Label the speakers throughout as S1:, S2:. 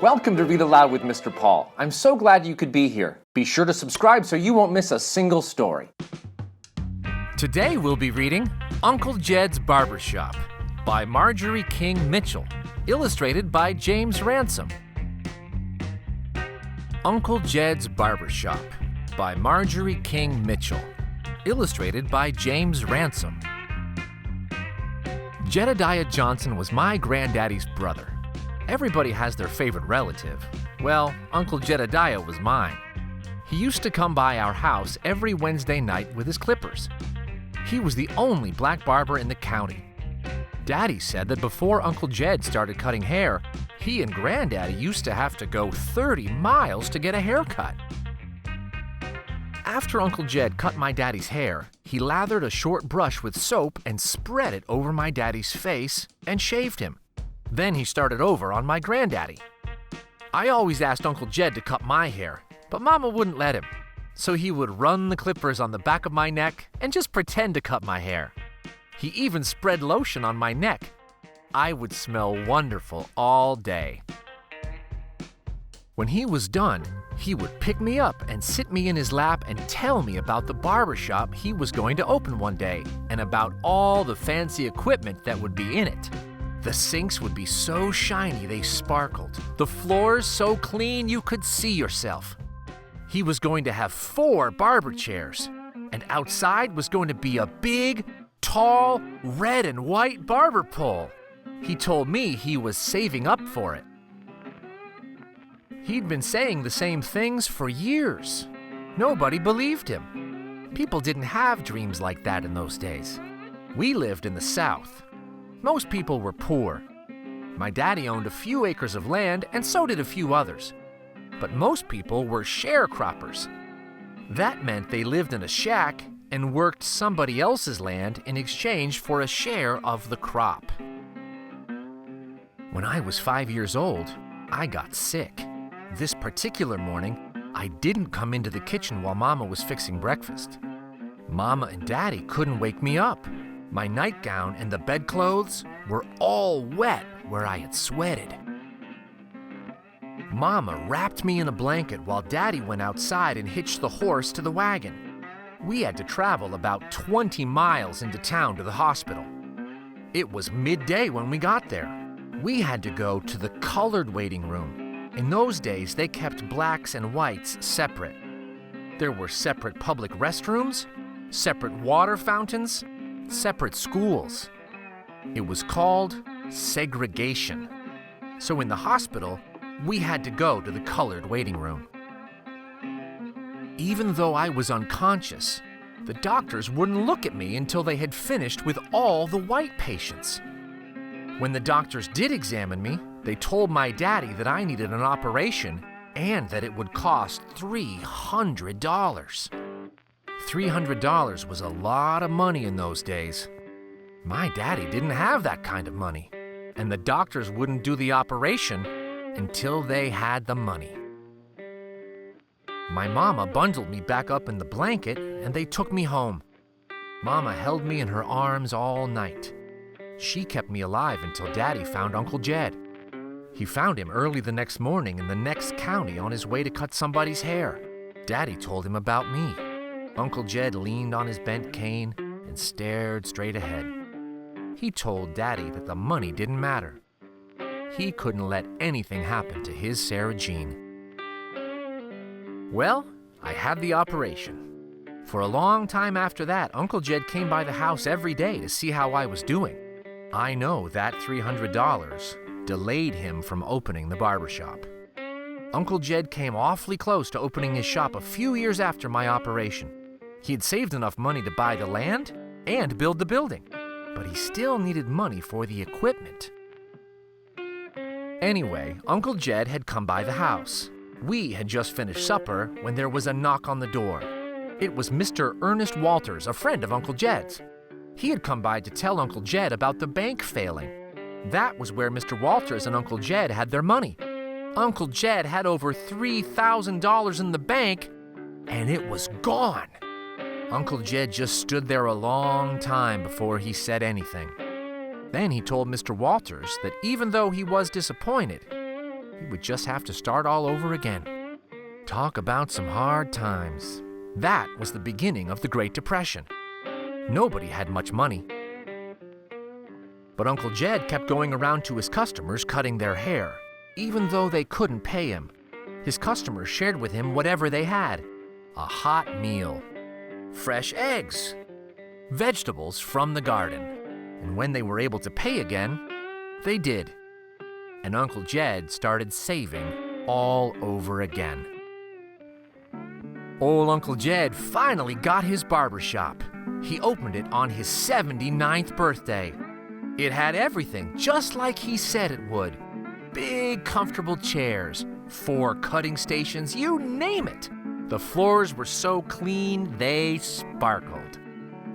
S1: Welcome to Read Aloud with Mr. Paul. I'm so glad you could be here. Be sure to subscribe so you won't miss a single story.
S2: Today we'll be reading Uncle Jed's Barbershop by Margaree King Mitchell, illustrated by James Ransome. Uncle Jed's Barbershop by Margaree King Mitchell, illustrated by James Ransome. Jedediah Johnson was my granddaddy's brother. Everybody has their favorite relative. Well, Uncle Jedediah was mine. He used to come by our house every Wednesday night with his clippers. He was the only black barber in the county. Daddy said that before Uncle Jed started cutting hair, he and Granddaddy used to have to go 30 miles to get a haircut. After Uncle Jed cut my daddy's hair, he lathered a short brush with soap and spread it over my daddy's face and shaved him. Then he started over on my granddaddy. I always asked Uncle Jed to cut my hair, but Mama wouldn't let him. So he would run the clippers on the back of my neck and just pretend to cut my hair. He even spread lotion on my neck. I would smell wonderful all day. When he was done, he would pick me up and sit me in his lap and tell me about the barbershop he was going to open one day and about all the fancy equipment that would be in it. The sinks would be so shiny they sparkled, the floors so clean you could see yourself. He was going to have 4 barber chairs, and outside was going to be a big, tall, red and white barber pole. He told me he was saving up for it. He'd been saying the same things for years. Nobody believed him. People didn't have dreams like that in those days. We lived in the South. Most people were poor. My daddy owned a few acres of land, and so did a few others. But most people were sharecroppers. That meant they lived in a shack and worked somebody else's land in exchange for a share of the crop. When I was 5 years old, I got sick. This particular morning, I didn't come into the kitchen while Mama was fixing breakfast. Mama and Daddy couldn't wake me up. My nightgown and the bedclothes were all wet where I had sweated. Mama wrapped me in a blanket while Daddy went outside and hitched the horse to the wagon. We had to travel about 20 miles into town to the hospital. It was midday when we got there. We had to go to the colored waiting room. In those days, they kept blacks and whites separate. There were separate public restrooms, separate water fountains, separate schools. It was called segregation. So in the hospital, we had to go to the colored waiting room. Even though I was unconscious, the doctors wouldn't look at me until they had finished with all the white patients. When the doctors did examine me, they told my daddy that I needed an operation and that it would cost $300. $300 was a lot of money in those days. My daddy didn't have that kind of money, and the doctors wouldn't do the operation until they had the money. My mama bundled me back up in the blanket, and they took me home. Mama held me in her arms all night. She kept me alive until Daddy found Uncle Jed. He found him early the next morning in the next county on his way to cut somebody's hair. Daddy told him about me. Uncle Jed leaned on his bent cane and stared straight ahead. He told Daddy that the money didn't matter. He couldn't let anything happen to his Sarah Jean. Well, I had the operation. For a long time after that, Uncle Jed came by the house every day to see how I was doing. I know that $300 delayed him from opening the barbershop. Uncle Jed came awfully close to opening his shop a few years after my operation. He had saved enough money to buy the land and build the building, but he still needed money for the equipment. Anyway, Uncle Jed had come by the house. We had just finished supper when there was a knock on the door. It was Mr. Ernest Walters, a friend of Uncle Jed's. He had come by to tell Uncle Jed about the bank failing. That was where Mr. Walters and Uncle Jed had their money. Uncle Jed had over $3,000 in the bank, and it was gone. Uncle Jed just stood there a long time before he said anything. Then he told Mr. Walters that even though he was disappointed, he would just have to start all over again. Talk about some hard times. That was the beginning of the Great Depression. Nobody had much money. But Uncle Jed kept going around to his customers cutting their hair, even though they couldn't pay him. His customers shared with him whatever they had: a hot meal, fresh eggs, vegetables from the garden. And when they were able to pay again, they did. And Uncle Jed started saving all over again. Old Uncle Jed finally got his barbershop. He opened it on his 79th birthday. It had everything just like he said it would. Big, comfortable chairs, 4 cutting stations, you name it. The floors were so clean, they sparkled.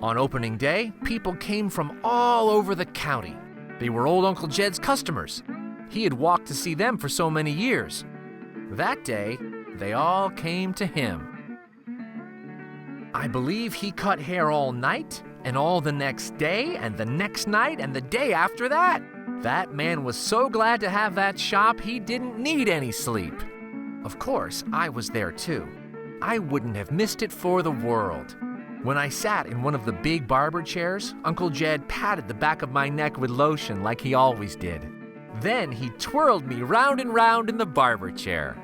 S2: On opening day, people came from all over the county. They were old Uncle Jed's customers. He had walked to see them for so many years. That day, they all came to him. I believe he cut hair all night, and all the next day, and the next night, and the day after that. That man was so glad to have that shop, he didn't need any sleep. Of course, I was there too. I wouldn't have missed it for the world. When I sat in one of the big barber chairs, Uncle Jed patted the back of my neck with lotion like he always did. Then he twirled me round and round in the barber chair.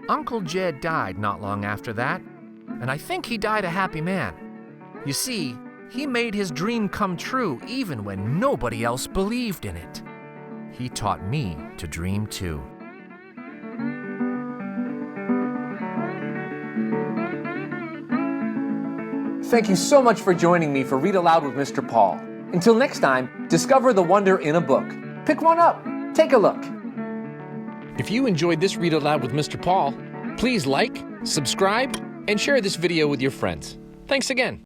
S2: Uncle Jed died not long after that, and I think he died a happy man. You see, he made his dream come true even when nobody else believed in it. He taught me to dream too.
S1: Thank you so much for joining me for Read Aloud with Mr. Paul. Until next time, discover the wonder in a book. Pick one up. Take a look.
S2: If you enjoyed this Read Aloud with Mr. Paul, please like, subscribe, and share this video with your friends. Thanks again.